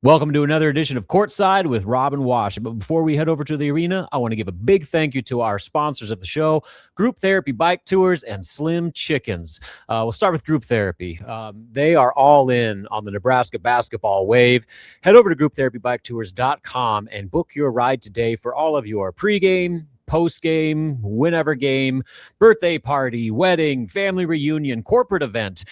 Welcome to another edition of Courtside with Rob and Washut. But before we head over to the arena, I want to give a big thank you to our sponsors of the show, Group Therapy Bike Tours and Slim Chickens. We'll start with Group Therapy. They are all in on the Nebraska basketball wave. Head over to grouptherapybiketours.com and book your ride today for all of your pregame, postgame, whenever game, birthday party, wedding, family reunion, corporate event.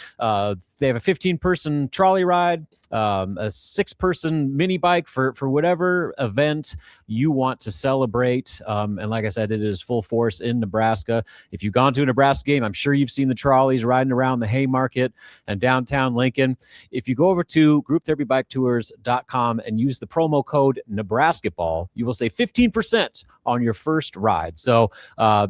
They have a 15-person trolley ride, a 6-person mini bike for whatever event you want to celebrate. And like I said, it is full force in Nebraska. If you've gone to a Nebraska game, I'm sure you've seen the trolleys riding around the Haymarket and downtown Lincoln. If you go over to grouptherapybiketours.com and use the promo code NebraskaBall, you will save 15% on your first ride. So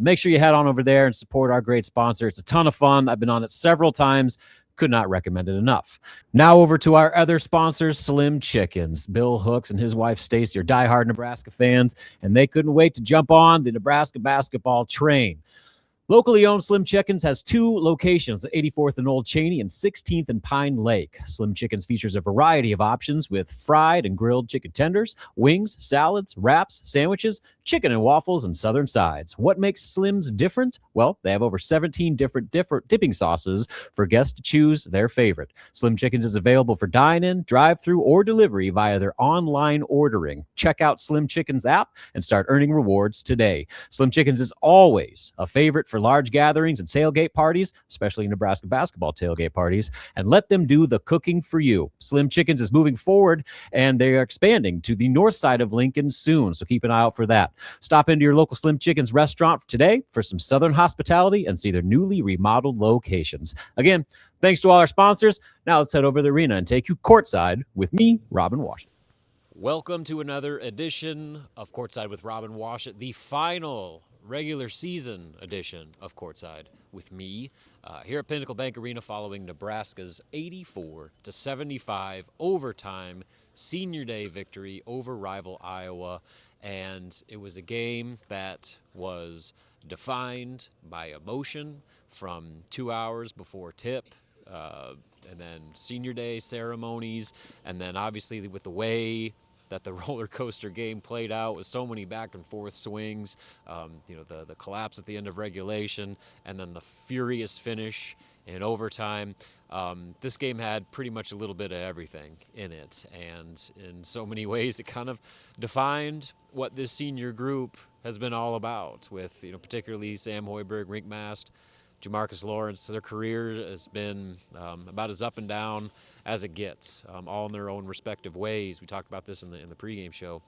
make sure you head on over there and support our great sponsor. It's a ton of fun. I've been on it several times. Could not recommend it enough. Now over to our other sponsors, Slim Chickens. Bill Hooks and his wife Stacy are diehard Nebraska fans, and they couldn't wait to jump on the Nebraska basketball train. Locally owned Slim Chickens has 2 locations, 84th and Old Cheney and 16th and Pine Lake. Slim Chickens features a variety of options with fried and grilled chicken tenders, wings, salads, wraps, sandwiches, chicken and waffles, and southern sides. What makes Slim's different? Well, they have over 17 different dipping sauces for guests to choose their favorite. Slim Chickens is available for dine-in, drive-thru, or delivery via their online ordering. Check out Slim Chickens app and start earning rewards today. Slim Chickens is always a favorite for large gatherings and tailgate parties, especially Nebraska basketball tailgate parties, and let them do the cooking for you. Slim Chickens is moving forward, and they are expanding to the north side of Lincoln soon, so keep an eye out for that. Stop into your local Slim Chickens restaurant today for some southern hospitality and see their newly remodeled locations. Again, thanks to all our sponsors. Now let's head over to the arena and take you courtside with me, Rob and Washut. Welcome to another edition of Courtside with Rob and Washut, the final regular season edition of Courtside with me here at Pinnacle Bank Arena following Nebraska's 84-75 overtime senior day victory over rival Iowa. And it was a game that was defined by emotion from 2 hours before tip, and then senior day ceremonies, and then obviously with the way that the roller coaster game played out with so many back and forth swings, the collapse at the end of regulation, and then the furious finish in overtime. This game had pretty much a little bit of everything in it, and in so many ways it kind of defined what this senior group has been all about, with particularly Sam Hoiberg, Rink Mast, Jamarcus Lawrence. Their career has been about as up and down as it gets, all in their own respective ways. We talked about this in the pregame show.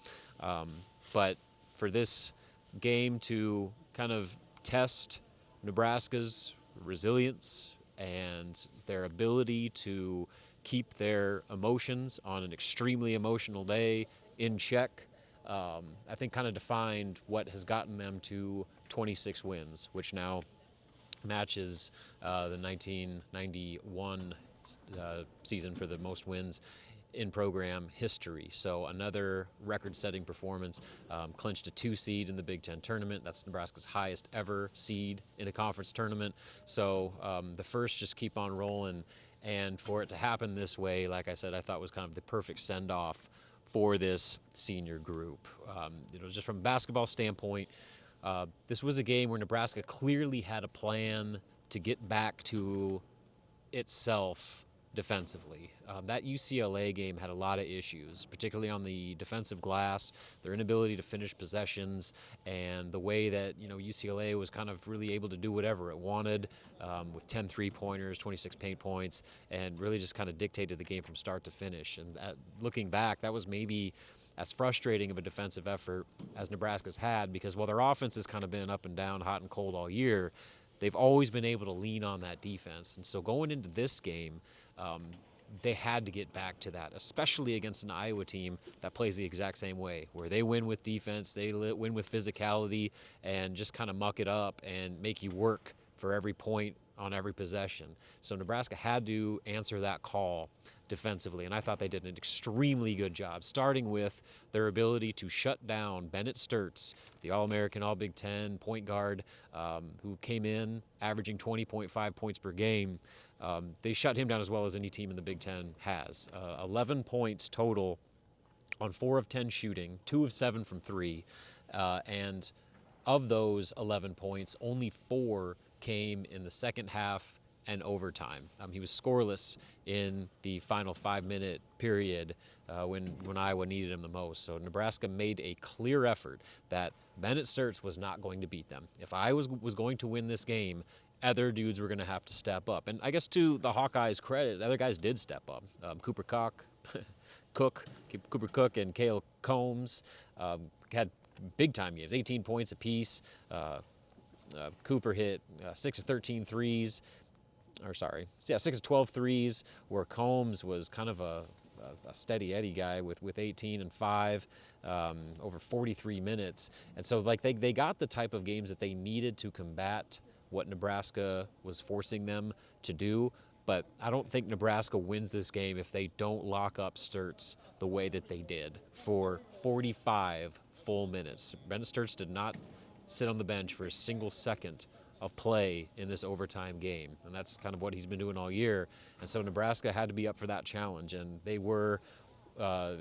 But for this game to kind of test Nebraska's resilience and their ability to keep their emotions on an extremely emotional day in check, I think kind of defined what has gotten them to 26 wins, which now matches the 1991 season for the most wins in program history. So another record-setting performance, clinched a 2 seed in the Big Ten tournament. That's Nebraska's highest ever seed in a conference tournament. So the first just keep on rolling, and for it to happen this way, like I said, I thought was kind of the perfect send-off for this senior group. Just from a basketball standpoint, this was a game where Nebraska clearly had a plan to get back to itself defensively. That UCLA game had a lot of issues, particularly on the defensive glass, their inability to finish possessions, and the way that UCLA was kind of really able to do whatever it wanted, with 10 3-pointers, 26 paint points, and really just kind of dictated the game from start to finish. And looking back, that was maybe as frustrating of a defensive effort as Nebraska's had, because while their offense has kind of been up and down, hot and cold all year, they've always been able to lean on that defense. And so going into this game, they had to get back to that, especially against an Iowa team that plays the exact same way, where they win with defense, they win with physicality, and just kind of muck it up and make you work for every point on every possession. So Nebraska had to answer that call defensively, and I thought they did an extremely good job, starting with their ability to shut down Bennett Sturtz, the All-American, All-Big Ten point guard, who came in averaging 20.5 points per game. They shut him down as well as any team in the Big Ten has. 11 points total on 4 of 10 shooting, 2 of 7 from 3, and of those 11 points, only 4 came in the second half and overtime. He was scoreless in the final 5-minute period when Iowa needed him the most. So Nebraska made a clear effort that Bennett Sturts was not going to beat them. If Iowa was going to win this game, other dudes were going to have to step up. And I guess to the Hawkeyes' credit, other guys did step up. Cooper Cook and Cale Combs had big-time games, 18 points apiece. Cooper hit 6 of 13 threes. 6 of 12 threes, where Combs was kind of a steady Eddie guy with 18 and 5 over 43 minutes. And so like they got the type of games that they needed to combat what Nebraska was forcing them to do. But I don't think Nebraska wins this game if they don't lock up Sturts the way that they did for 45 full minutes. Bennett Sturts did not sit on the bench for a single second of play in this overtime game, and that's kind of what he's been doing all year. And so Nebraska had to be up for that challenge, and they were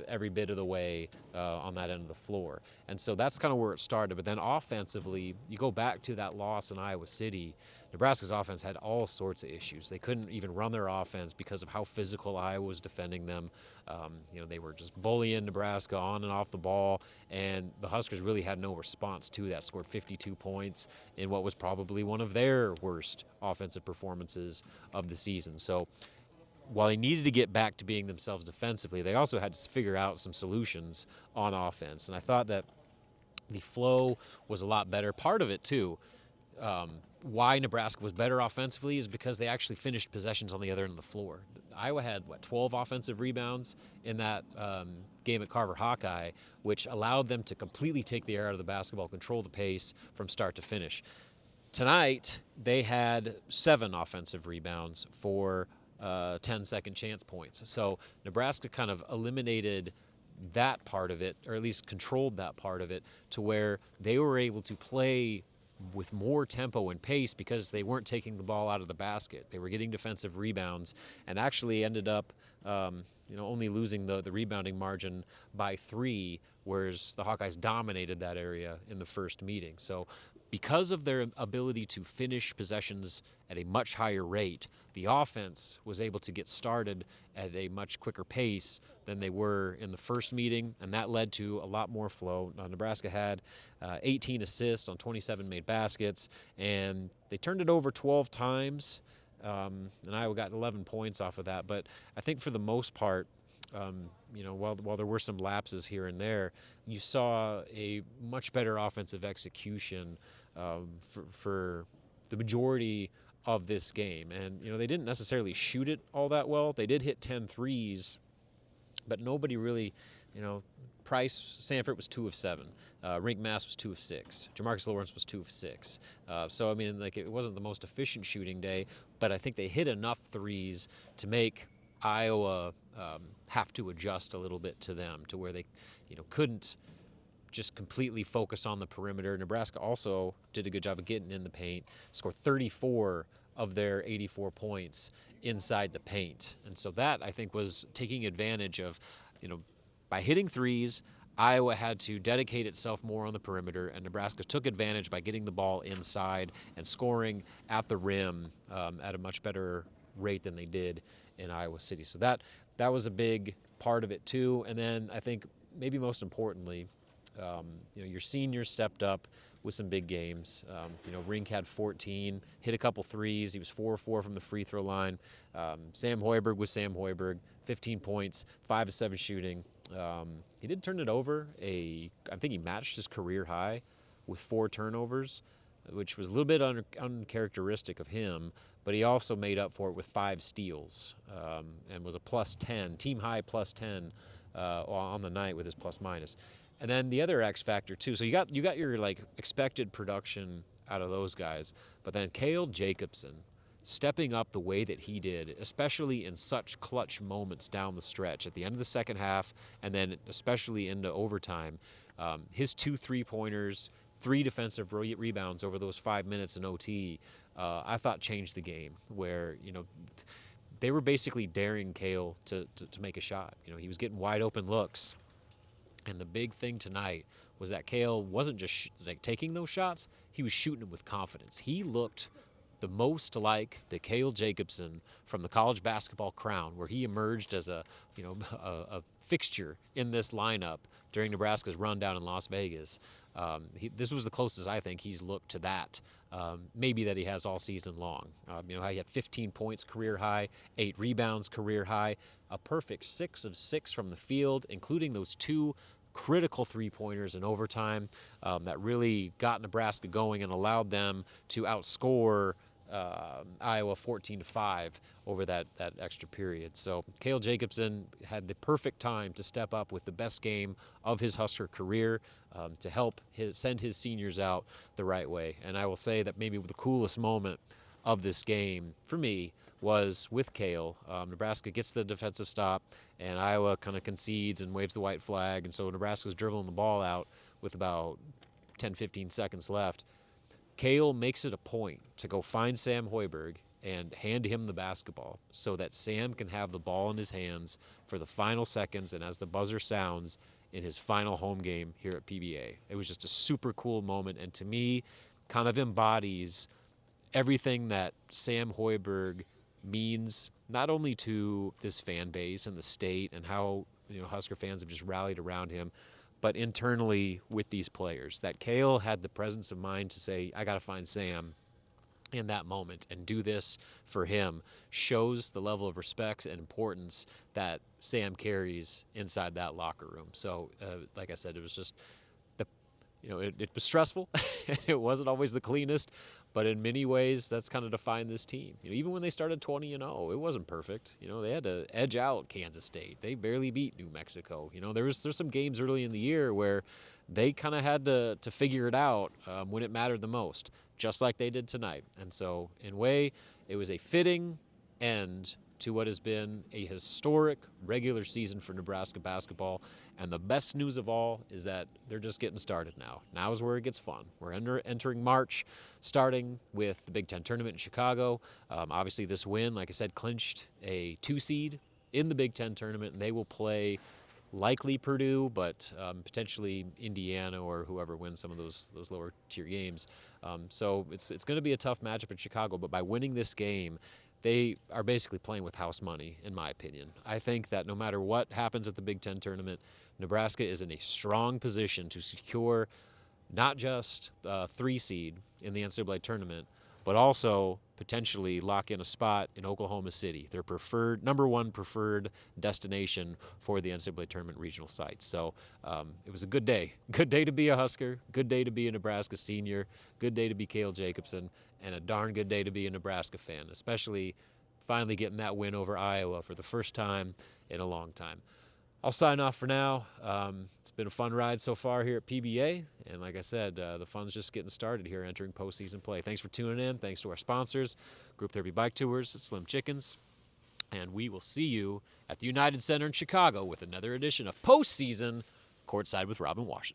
every bit of the way on that end of the floor. And so that's kind of where it started. But then offensively, you go back to that loss in Iowa City, Nebraska's offense had all sorts of issues. They couldn't even run their offense because of how physical Iowa was defending them. They were just bullying Nebraska on and off the ball, and the Huskers really had no response to that. Scored 52 points in what was probably one of their worst offensive performances of the season. So while they needed to get back to being themselves defensively, they also had to figure out some solutions on offense. And I thought that the flow was a lot better. Part of it, too, why Nebraska was better offensively is because they actually finished possessions on the other end of the floor. Iowa had, 12 offensive rebounds in that game at Carver Hawkeye, which allowed them to completely take the air out of the basketball, control the pace from start to finish. Tonight, they had 7 offensive rebounds for 10 second chance points. So Nebraska kind of eliminated that part of it, or at least controlled that part of it, to where they were able to play with more tempo and pace because they weren't taking the ball out of the basket. They were getting defensive rebounds and actually ended up only losing the rebounding margin by 3, whereas the Hawkeyes dominated that area in the first meeting. So because of their ability to finish possessions at a much higher rate, the offense was able to get started at a much quicker pace than they were in the first meeting, and that led to a lot more flow. Nebraska had 18 assists on 27 made baskets, and they turned it over 12 times, and Iowa got 11 points off of that. But I think for the most part, while there were some lapses here and there, you saw a much better offensive execution for the majority of this game. And, they didn't necessarily shoot it all that well. They did hit 10 threes, but nobody really, Price Sanford was 2 of 7. Rink Mass was 2 of 6. Jamarcus Lawrence was 2 of 6. So, it wasn't the most efficient shooting day, but I think they hit enough threes to make Iowa have to adjust a little bit to them, to where they, couldn't just completely focus on the perimeter. Nebraska also did a good job of getting in the paint, scored 34 of their 84 points inside the paint. And so that, I think, was taking advantage of, by hitting threes, Iowa had to dedicate itself more on the perimeter, and Nebraska took advantage by getting the ball inside and scoring at the rim at a much better rate than they did in Iowa City. So that was a big part of it too. And then I think maybe most importantly, your seniors stepped up with some big games. Rink had 14, hit a couple threes. He was 4-4 from the free throw line. Sam Hoiberg was Sam Hoiberg, 15 points, 5 of 7 shooting. He did turn it over. I think he matched his career high with 4 turnovers, which was a little bit uncharacteristic of him, but he also made up for it with 5 steals and was a plus 10, team high plus 10 on the night with his plus minus. And then the other X factor too. So you got your expected production out of those guys, but then Cale Jacobson stepping up the way that he did, especially in such clutch moments down the stretch at the end of the second half, and then especially into overtime. His 2 3-pointers, 3 defensive rebounds over those 5 minutes in OT, I thought changed the game, where, they were basically daring Cale to make a shot. He was getting wide open looks, And the big thing tonight was that Kale wasn't just taking those shots; he was shooting them with confidence. He looked the most like the Cale Jacobson from the college basketball crown, where he emerged as a a fixture in this lineup during Nebraska's run down in Las Vegas. This was the closest I think he's looked to that, maybe that he has all season long. He had 15 points career high, 8 rebounds career high, a perfect 6 of 6 from the field, including those 2 critical three-pointers in overtime that really got Nebraska going and allowed them to outscore Iowa 14-5 over that extra period. So Cale Jacobson had the perfect time to step up with the best game of his Husker career to help send his seniors out the right way. And I will say that maybe the coolest moment of this game for me was with Cale. Nebraska gets the defensive stop, and Iowa kind of concedes and waves the white flag, and so Nebraska's dribbling the ball out with about 10-15 seconds left. Cale makes it a point to go find Sam Hoiberg and hand him the basketball so that Sam can have the ball in his hands for the final seconds and as the buzzer sounds in his final home game here at PBA. It was just a super cool moment, and to me kind of embodies everything that Sam Hoiberg means not only to this fan base and the state and how Husker fans have just rallied around him, but internally with these players. That Cale had the presence of mind to say, I got to find Sam in that moment and do this for him shows the level of respect and importance that Sam carries inside that locker room. So, like I said, it was just it was stressful. It wasn't always the cleanest, but in many ways, that's kind of defined this team. Even when they started 20-0, it wasn't perfect. They had to edge out Kansas State. They barely beat New Mexico. There's some games early in the year where they kind of had to figure it out when it mattered the most, just like they did tonight. And so, in a way, it was a fitting end to what has been a historic regular season for Nebraska basketball. And the best news of all is that they're just getting started now. Now is where it gets fun. We're entering March, starting with the Big Ten tournament in Chicago. Obviously, this win, like I said, clinched a 2 seed in the Big Ten tournament, and they will play likely Purdue, but potentially Indiana or whoever wins some of those lower tier games. So it's going to be a tough matchup in Chicago, but by winning this game, they are basically playing with house money, in my opinion. I think that no matter what happens at the Big Ten tournament, Nebraska is in a strong position to secure not just a 3 seed in the NCAA tournament, but also potentially lock in a spot in Oklahoma City, their number one preferred destination for the NCAA tournament regional sites. So it was a good day. Good day to be a Husker, good day to be a Nebraska senior, good day to be Cale Jacobson, and a darn good day to be a Nebraska fan, especially finally getting that win over Iowa for the first time in a long time. I'll sign off for now. It's been a fun ride so far here at PBA. And like I said, the fun's just getting started here entering postseason play. Thanks for tuning in. Thanks to our sponsors, Group Therapy Bike Tours, Slim Chickens. And we will see you at the United Center in Chicago with another edition of Postseason, Courtside with Rob and Washut.